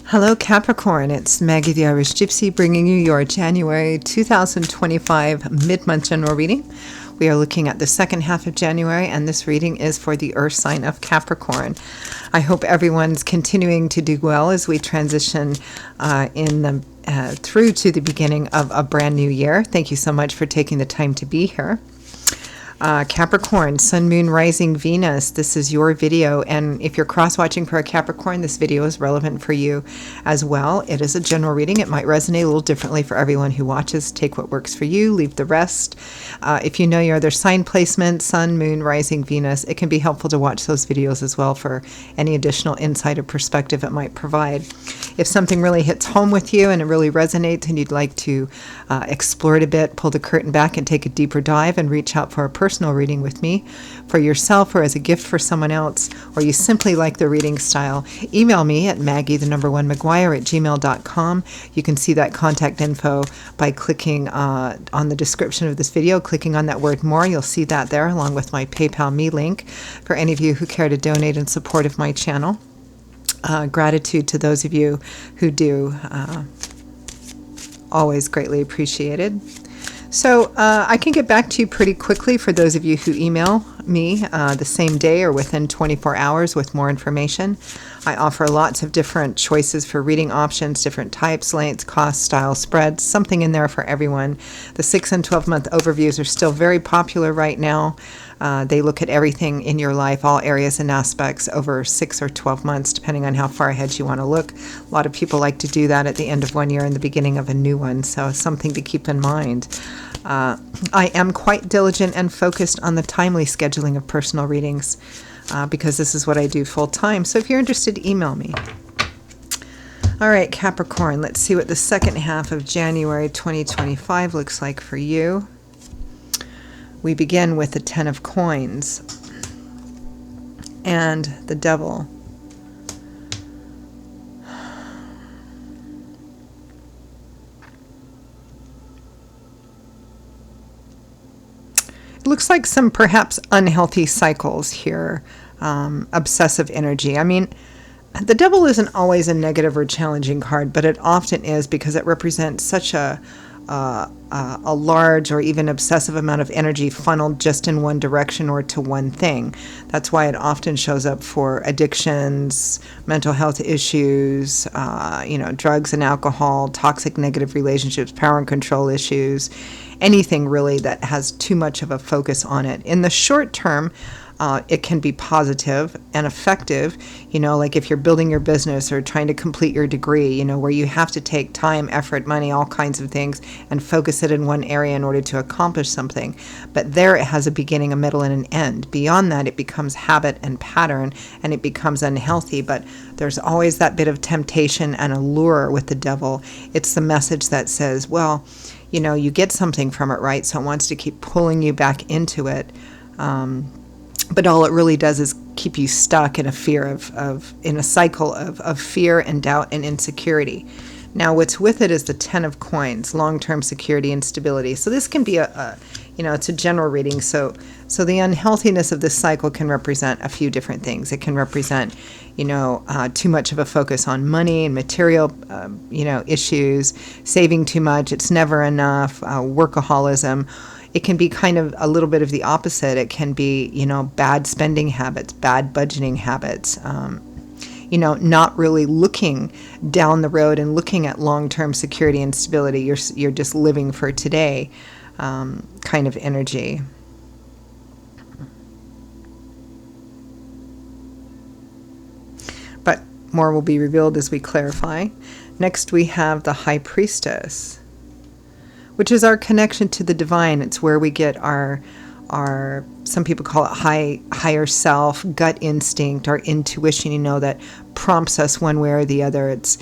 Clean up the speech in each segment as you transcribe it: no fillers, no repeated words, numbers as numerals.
Hello Capricorn, it's Maggie the Irish Gypsy bringing you your January 2025 mid-month general reading. We are looking at the second half of January, and this reading is for the Earth sign of Capricorn. I hope everyone's continuing to do well as we transition through to the beginning of a brand new year. Thank you so much for taking the time to be here. Capricorn, Sun, Moon, Rising, Venus. This is your video, and if you're cross-watching for a Capricorn, this video is relevant for you as well. It is a general reading. It might resonate a little differently for everyone who watches. Take what works for you, leave the rest. If you know your other sign placement, Sun, Moon, Rising, Venus, it can be helpful to watch those videos as well for any additional insight or perspective it might provide. If something really hits home with you and it really resonates and you'd like to explore it a bit, pull the curtain back and take a deeper dive and reach out for a personal reading with me for yourself or as a gift for someone else, or you simply like the reading style, email me at maggie1mcguire@gmail.com. You can see that contact info by clicking on the description of this video, clicking on that word more. You'll see that there along with my PayPal Me link for any of you who care to donate in support of my channel. Gratitude to those of you who do. Always greatly appreciated. So I can get back to you pretty quickly for those of you who email me the same day or within 24 hours with more information. I offer lots of different choices for reading options, different types, lengths, costs, styles, spreads, something in there for everyone. The 6 and 12-month overviews are still very popular right now. They look at everything in your life, all areas and aspects over 6 or 12 months, depending on how far ahead you want to look. A lot of people like to do that at the end of one year and the beginning of a new one, so something to keep in mind. I am quite diligent and focused on the timely scheduling of personal readings because this is what I do full time. So if you're interested, email me. All right, Capricorn, let's see what the second half of January 2025 looks like for you. We begin with the 10 of Coins and the Devil. It looks like some perhaps unhealthy cycles here, obsessive energy. I mean, the Devil isn't always a negative or challenging card, but it often is because it represents such a large or even obsessive amount of energy funneled just in one direction or to one thing. That's why it often shows up for addictions, mental health issues, drugs and alcohol, toxic negative relationships, power and control issues, anything really that has too much of a focus on it. In the short term, it can be positive and effective, like if you're building your business or trying to complete your degree, where you have to take time, effort, money, all kinds of things and focus it in one area in order to accomplish something. But there it has a beginning, a middle, and an end. Beyond that, it becomes habit and pattern and it becomes unhealthy. But there's always that bit of temptation and allure with the Devil. It's the message that says, well, you get something from it, right? So it wants to keep pulling you back into it. But all it really does is keep you stuck in a fear in a cycle of fear and doubt and insecurity. Now, what's with it is the 10 of Coins, long-term security and stability. So this can be it's a general reading. So the unhealthiness of this cycle can represent a few different things. It can represent, too much of a focus on money and material, issues, saving too much. It's never enough, workaholism. It can be kind of a little bit of the opposite. It can be, bad spending habits, bad budgeting habits, not really looking down the road and looking at long-term security and stability. You're just living for today, kind of energy. But more will be revealed as we clarify. Next, we have the High Priestess, which is our connection to the divine. It's where we get our some people call it higher self, gut instinct, our intuition, that prompts us one way or the other. It's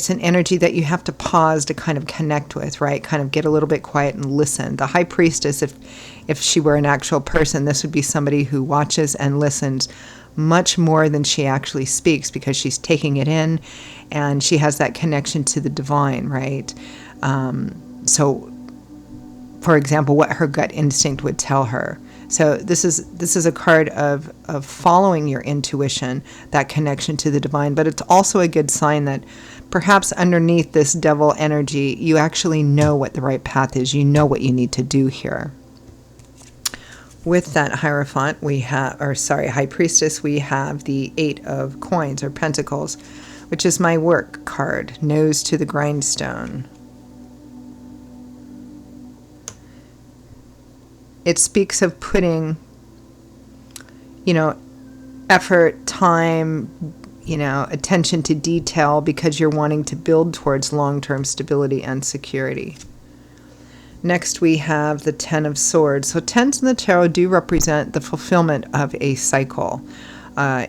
an energy that you have to pause to kind of connect with, right? Kind of get a little bit quiet and listen. The High Priestess, if she were an actual person, this would be somebody who watches and listens much more than she actually speaks because she's taking it in and she has that connection to the divine, right? So, for example, what her gut instinct would tell her So this is a card of following your intuition, that connection to the divine, but it's also a good sign that perhaps underneath this devil energy, you actually know what the right path is. You know what you need to do here. With that Hierophant, High Priestess, we have the 8 of Coins or Pentacles, which is my work card, nose to the grindstone. It speaks of putting, effort, time, attention to detail because you're wanting to build towards long-term stability and security. Next, we have the 10 of Swords. So 10s in the tarot do represent the fulfillment of a cycle.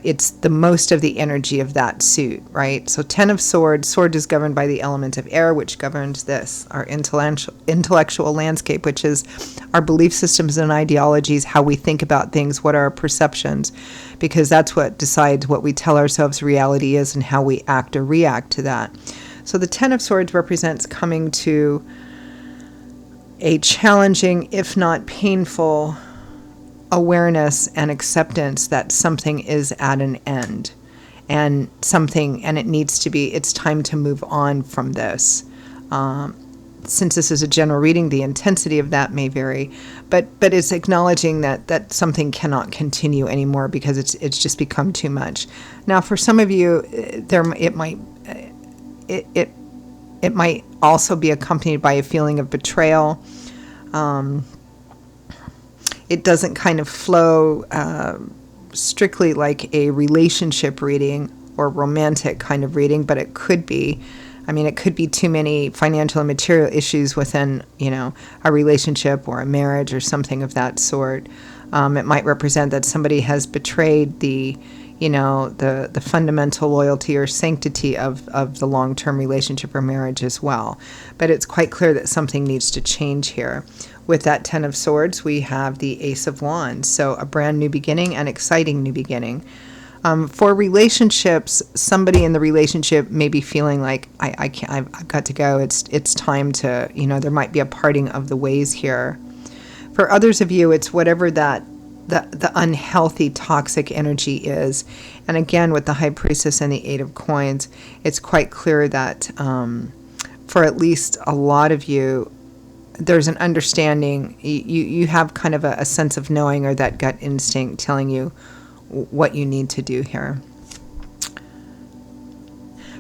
It's the most of the energy of that suit, right? So 10 of Swords, sword is governed by the element of air, which governs this, our intellectual landscape, which is our belief systems and ideologies, how we think about things, what are our perceptions, because that's what decides what we tell ourselves reality is and how we act or react to that. So the 10 of Swords represents coming to a challenging, if not painful, awareness and acceptance that something is at an end and it's time to move on from this. Since this is a general reading, the intensity of that may vary, but it's acknowledging that something cannot continue anymore because it's just become too much. Now, for some of you, it might also be accompanied by a feeling of betrayal. It doesn't kind of flow strictly like a relationship reading or romantic kind of reading, but it could be. It could be too many financial and material issues within, a relationship or a marriage or something of that sort. It might represent that somebody has betrayed the fundamental loyalty or sanctity of the long-term relationship or marriage as well. But it's quite clear that something needs to change here. With that 10 of Swords, we have the Ace of Wands. So a brand new beginning, an exciting new beginning. For relationships, somebody in the relationship may be feeling like, I can't, I've got to go. It's time to, there might be a parting of the ways here. For others of you, it's whatever the unhealthy, toxic energy is. And again, with the High Priestess and the 8 of Coins, it's quite clear that for at least a lot of you, there's an understanding. You have kind of a sense of knowing or that gut instinct telling you what you need to do here.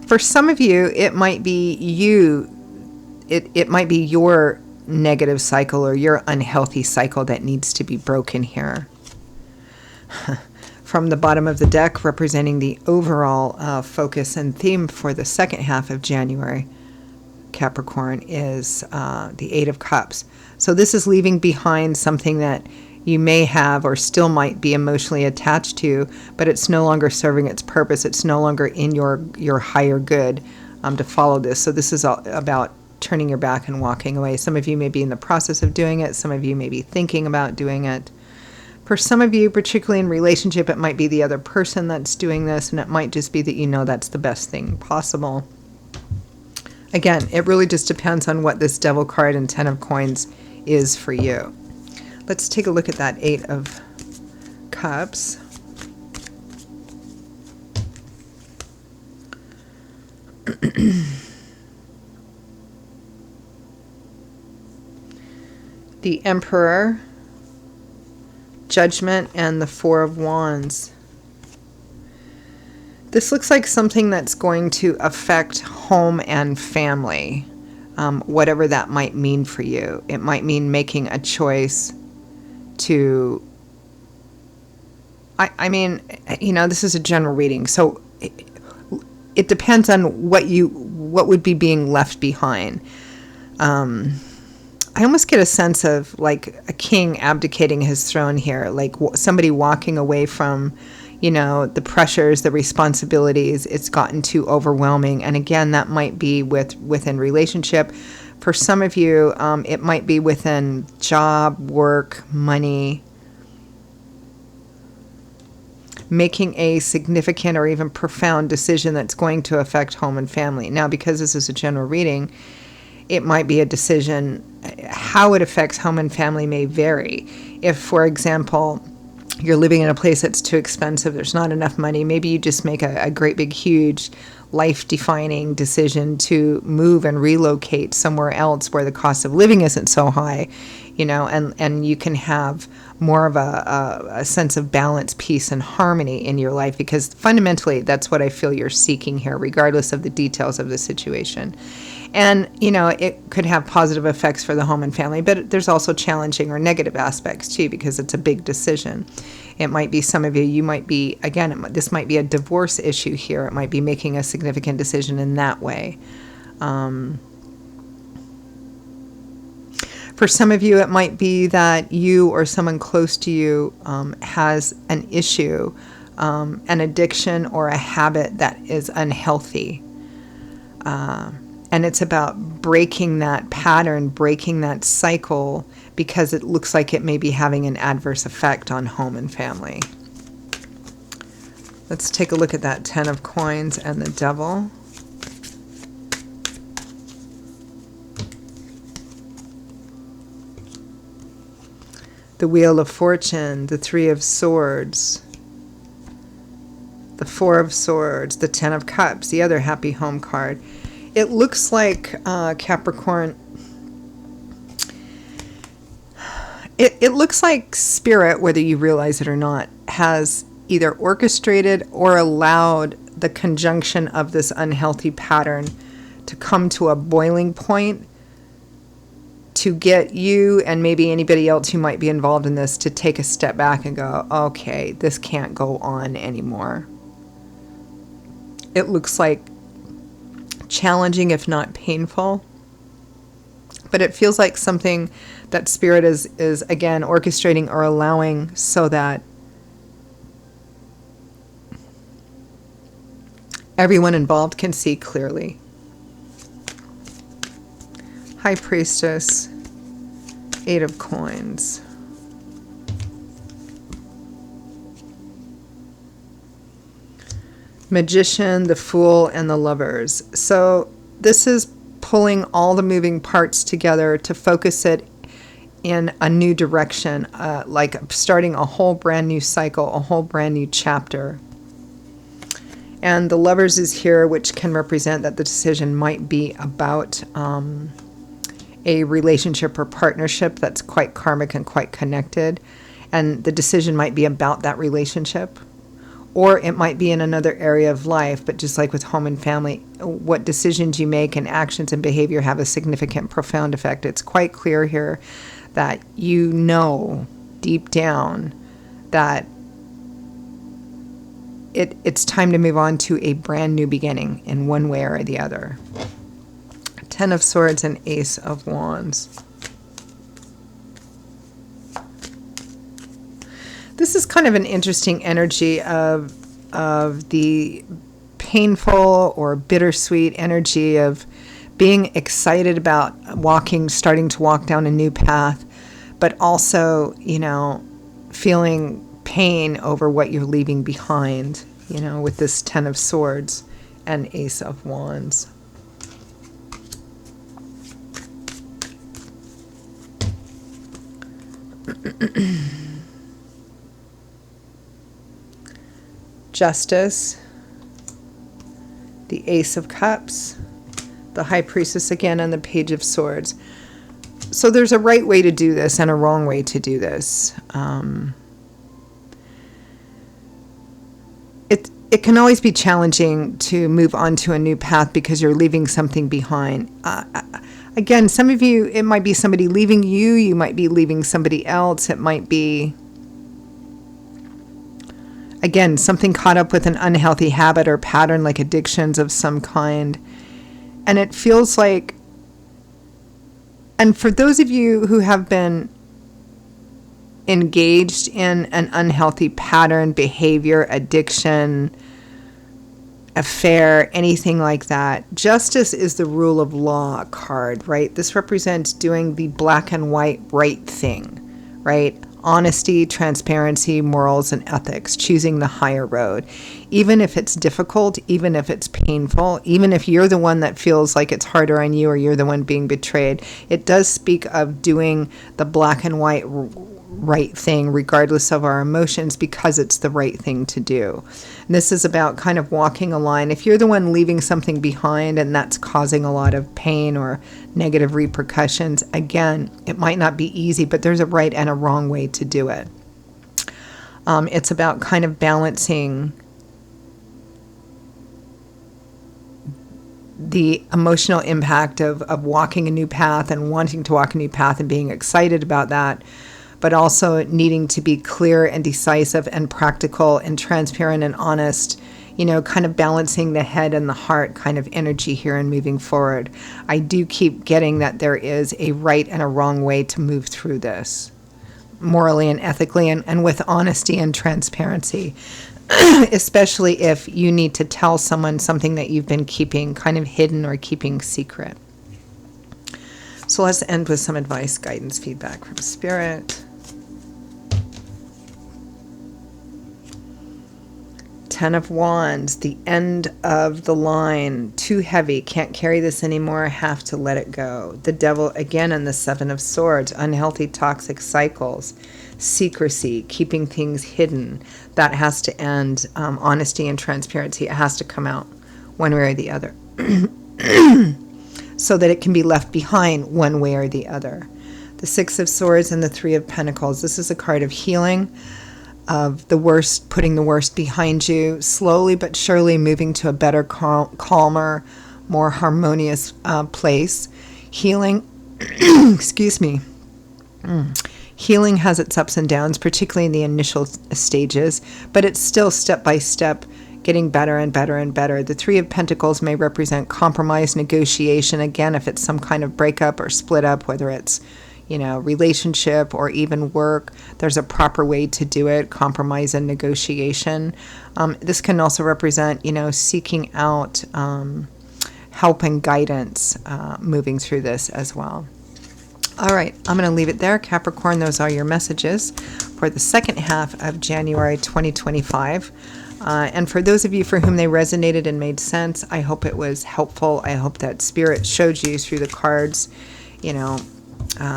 For some of you, it might be it might be your negative cycle or your unhealthy cycle that needs to be broken here. From the bottom of the deck, representing the overall focus and theme for the second half of January, Capricorn, is the 8 of Cups. So this is leaving behind something that you may have or still might be emotionally attached to, but it's no longer serving its purpose. It's no longer in your higher good to follow this. So this is all about turning your back and walking away. Some of you may be in the process of doing it. Some of you may be thinking about doing it. For some of you, particularly in relationship, it might be the other person that's doing this, and it might just be that that's the best thing possible. Again, it really just depends on what this Devil card and 10 of Coins is for you. Let's take a look at that 8 of Cups. The Emperor, Judgment, and the 4 of Wands. This looks like something that's going to affect home and family, whatever that might mean for you. It might mean making a choice to, this is a general reading, so it depends on what would be being left behind. I almost get a sense of like a king abdicating his throne here, like somebody walking away from, the pressures, the responsibilities. It's gotten too overwhelming. And again, that might be within relationship. For some of you, it might be within job, work, money, making a significant or even profound decision that's going to affect home and family. Now, because this is a general reading, it might be a decision. How it affects home and family may vary. If, for example, you're living in a place that's too expensive, there's not enough money, maybe you just make a great big huge life-defining decision to move and relocate somewhere else where the cost of living isn't so high, and you can have more of a sense of balance, peace, and harmony in your life, because fundamentally that's what I feel you're seeking here, regardless of the details of the situation. And, it could have positive effects for the home and family, but there's also challenging or negative aspects too, because it's a big decision. It might be some of you might be, again, this might be a divorce issue here. It might be making a significant decision in that way. For some of you, it might be that you or someone close to you has an issue, an addiction or a habit that is unhealthy. And it's about breaking that pattern, breaking that cycle, because it looks like it may be having an adverse effect on home and family. Let's take a look at that 10 of coins and the devil. The wheel of fortune, the 3 of swords, the 4 of swords, the 10 of cups, the other happy home card. It looks like Capricorn, it looks like Spirit, whether you realize it or not, has either orchestrated or allowed the conjunction of this unhealthy pattern to come to a boiling point, to get you and maybe anybody else who might be involved in this to take a step back and go, okay, this can't go on anymore. It looks like challenging, if not painful, but it feels like something that Spirit is again orchestrating or allowing so that everyone involved can see clearly. High Priestess, 8 of coins. Magician, the Fool, and the Lovers. So this is pulling all the moving parts together to focus it in a new direction, like starting a whole brand new cycle, a whole brand new chapter. And the Lovers is here, which can represent that the decision might be about a relationship or partnership that's quite karmic and quite connected. And the decision might be about that relationship. Or it might be in another area of life, but just like with home and family, what decisions you make and actions and behavior have a significant, profound effect. It's quite clear here that you know deep down that it's time to move on to a brand new beginning in one way or the other. 10 of Swords and Ace of Wands. This is kind of an interesting energy of the painful or bittersweet energy of being excited about starting to walk down a new path, but also, feeling pain over what you're leaving behind, with this 10 of Swords and Ace of Wands. Justice, the Ace of Cups, the High Priestess again, and the Page of Swords. So there's a right way to do this and a wrong way to do this. It can always be challenging to move on to a new path because you're leaving something behind. Again, some of you, it might be somebody leaving you. You might be leaving somebody else. It might be, again, something caught up with an unhealthy habit or pattern, like addictions of some kind. And it feels like, and for those of you who have been engaged in an unhealthy pattern, behavior, addiction, affair, anything like that, Justice is the rule of law card, right? This represents doing the black and white right thing, right? Honesty, transparency, morals, and ethics, choosing the higher road. Even if it's difficult, even if it's painful, even if you're the one that feels like it's harder on you or you're the one being betrayed, it does speak of doing the black and white right thing regardless of our emotions, because it's the right thing to do. And this is about kind of walking a line. If you're the one leaving something behind and that's causing a lot of pain or negative repercussions, again, it might not be easy, but there's a right and a wrong way to do it. It's about kind of balancing the emotional impact of walking a new path and wanting to walk a new path and being excited about that, but also needing to be clear and decisive and practical and transparent and honest, kind of balancing the head and the heart kind of energy here and moving forward. I do keep getting that there is a right and a wrong way to move through this, morally and ethically, and with honesty and transparency. Especially if you need to tell someone something that you've been keeping kind of hidden or keeping secret. So let's end with some advice, guidance, feedback from Spirit. 10 of Wands, the end of the line, too heavy, can't carry this anymore, have to let it go. The Devil again, and the 7 of Swords, unhealthy, toxic cycles, secrecy, keeping things hidden. That has to end. Honesty and transparency, it has to come out one way or the other so that it can be left behind one way or the other. The 6 of Swords and the 3 of Pentacles. This is a card of healing, of the worst, putting the worst behind you, slowly but surely moving to a better, calmer, more harmonious place. Healing, excuse me. Healing has its ups and downs, particularly in the initial stages, but it's still step by step getting better and better and better. The 3 of Pentacles may represent compromise, negotiation. Again, if it's some kind of breakup or split up, whether it's, relationship or even work, there's a proper way to do it, compromise and negotiation. This can also represent, seeking out help and guidance moving through this as well. All right, I'm going to leave it there. Capricorn, those are your messages for the second half of January 2025. And for those of you for whom they resonated and made sense, I hope it was helpful. I hope that Spirit showed you through the cards,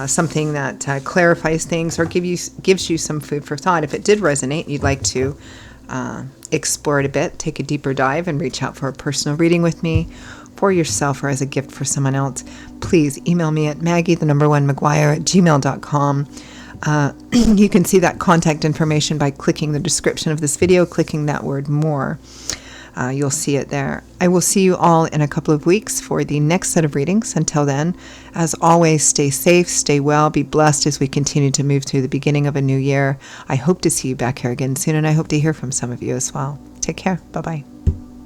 something that clarifies things or gives you some food for thought. If it did resonate and you'd like to explore it a bit, take a deeper dive and reach out for a personal reading with me, for yourself or as a gift for someone else, please email me at maggie1maguire@gmail.com. You can see that contact information by clicking the description of this video, clicking that word more. You'll see it there. I will see you all in a couple of weeks for the next set of readings. Until then, as always, stay safe, stay well, be blessed as we continue to move through the beginning of a new year. I hope to see you back here again soon, and I hope to hear from some of you as well. Take care. Bye-bye.